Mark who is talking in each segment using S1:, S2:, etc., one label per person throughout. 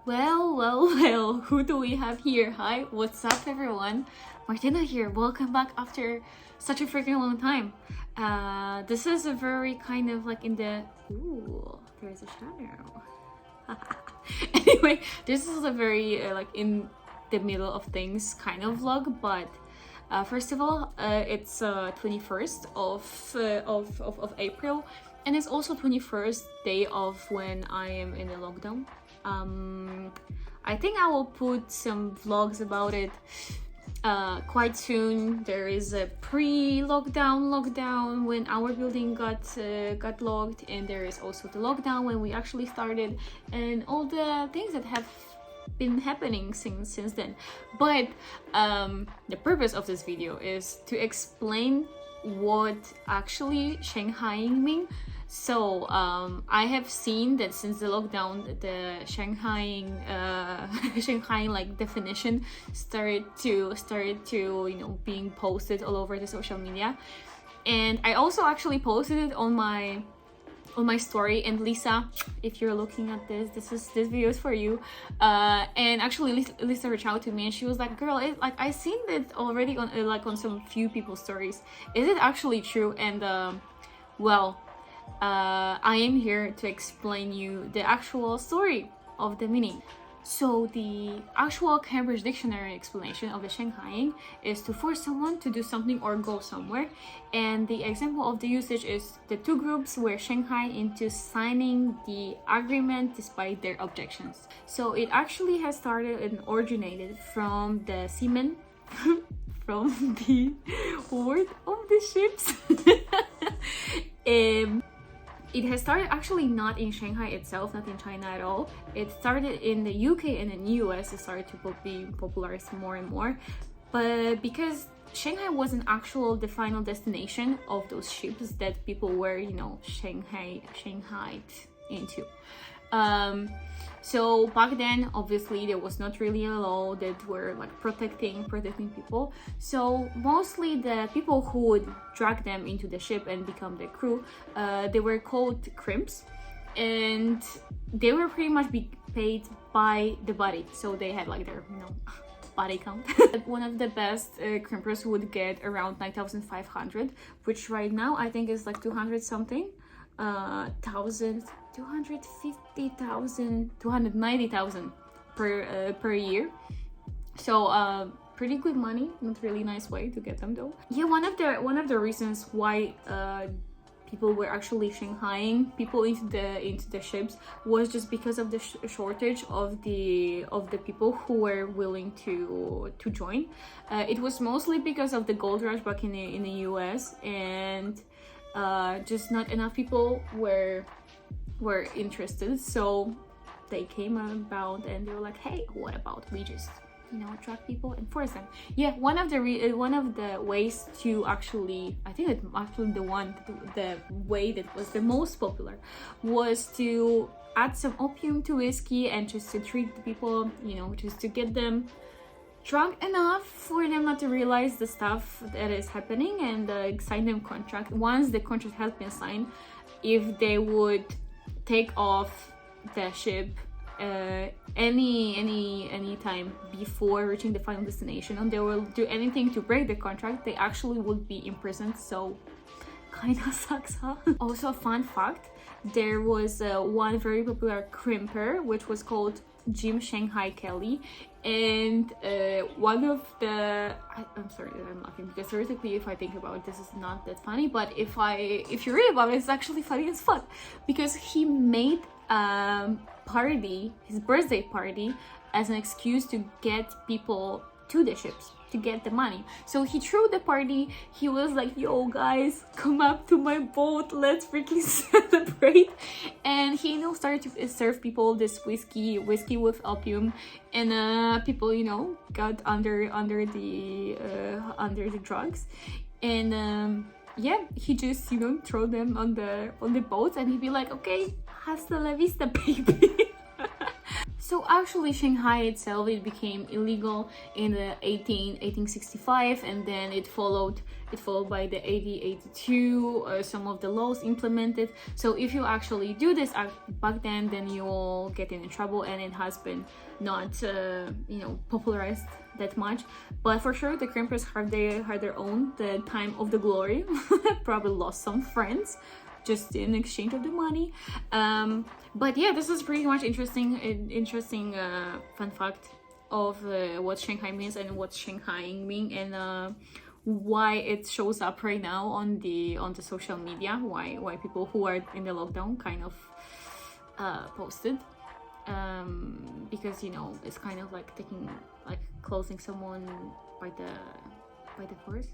S1: Well, who do we have here? Hi, what's up everyone? Martina here, welcome back after such a freaking long time. This is a very kind of like in the... Ooh, there's a shadow. Anyway, this is a very like in the middle of things kind of vlog, but first of all, it's 21st of April, and it's also 21st day of when I am in the lockdown. I think I will put some vlogs about it quite soon. There is a lockdown when our building got locked, and there is also the lockdown when we actually started, and all the things that have been happening since then. But the purpose of this video is to explain what actually Shanghaiing means. So I have seen that since the lockdown, the Shanghaiing like definition started to being posted all over the social media, and I also actually posted it on my story. And Lisa, if you're looking at this video is for you. And actually Lisa reached out to me and she was like, girl, I seen it already on some few people's stories. Is it actually true? And I am here to explain you the actual story of the meaning. So the actual Cambridge Dictionary explanation of the Shanghaiing is to force someone to do something or go somewhere. And the example of the usage is the two groups were Shanghai into signing the agreement despite their objections. So it actually has started and originated from the seamen, from the word of the ships. It has started actually not in Shanghai itself, not in China at all. It started in the UK and in the US. It started to be popularized more and more. But because Shanghai was an actual the final destination of those ships that people were, Shanghaied into. So back then, obviously, there was not really a law that were like protecting people. So mostly the people who would drag them into the ship and become the crew, they were called crimps, and they were pretty much be paid by the body. So they had like their body count. One of the best crimpers would get around 9,500, which right now I think is like 200 something. 250,000, 290,000 per year. So pretty good money, not really nice way to get them though. Yeah, one of the reasons why people were actually Shanghaiing people into the ships was just because of the shortage of the people who were willing to join. It was mostly because of the gold rush back in the US, and just not enough people were interested. So they came about and they were like, hey, what about we just attract people and force them? Yeah, one of the ways to actually, I think the way that was the most popular was to add some opium to whiskey and just to treat the people, just to get them drunk enough for them not to realize the stuff that is happening, and sign them contract. Once the contract has been signed, if they would take off the ship any time before reaching the final destination, and they will do anything to break the contract, they actually would be imprisoned. So kind of sucks, huh? Also, a fun fact, there was one very popular crimper which was called Jim Shanghai Kelly, and one of the I'm sorry that I'm laughing, because theoretically, if I think about it, this is not that funny, but if you read about it, it's actually funny as fuck, because he made his birthday party as an excuse to get people to the ships, to get the money. So he threw the party. He was like, yo guys, come up to my boat, let's freaking celebrate. And he started to serve people this whiskey with opium, and people got under the drugs, and yeah, he just throw them on the boats, and he'd be like, okay, hasta la vista, baby. So actually Shanghai itself, it became illegal in the 1865, and then it followed it followed by the 8082, some of the laws implemented. So if you actually do this back then you'll get in trouble, and it has been not you know, popularized that much. But for sure the crimpers had their own the time of the glory. Probably lost some friends just in exchange of the money. But yeah, this is pretty much interesting fun fact of what Shanghai means and what Shanghai mean, and why it shows up right now on the social media, why people who are in the lockdown kind of posted, because, you know, it's kind of like taking, like closing someone by the force.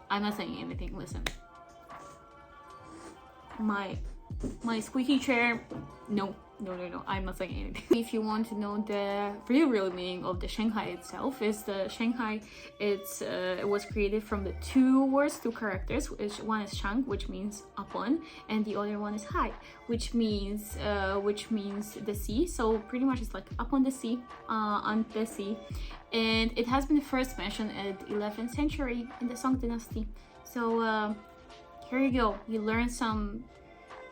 S1: I'm not saying anything, listen. My squeaky chair, no, I'm not saying anything. If you want to know the real meaning of the Shanghai itself, is the Shanghai, it was created from the two characters, which one is Shang, which means upon, and the other one is Hai, which means the sea. So pretty much it's like upon the sea, on the sea, and it has been first mentioned at 11th century in the Song dynasty. So here you go, you learn some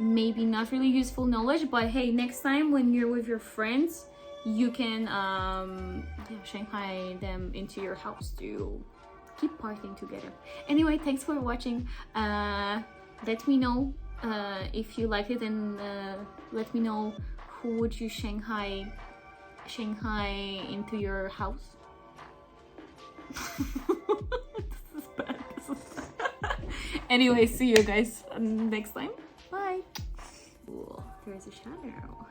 S1: maybe not really useful knowledge, but hey, next time when you're with your friends, you can Shanghai them into your house to keep partying together. Anyway, thanks for watching. Let me know if you liked it, and let me know who would you Shanghai into your house. This is bad. Anyway, see you guys next time. Bye. Ooh, there's a shadow.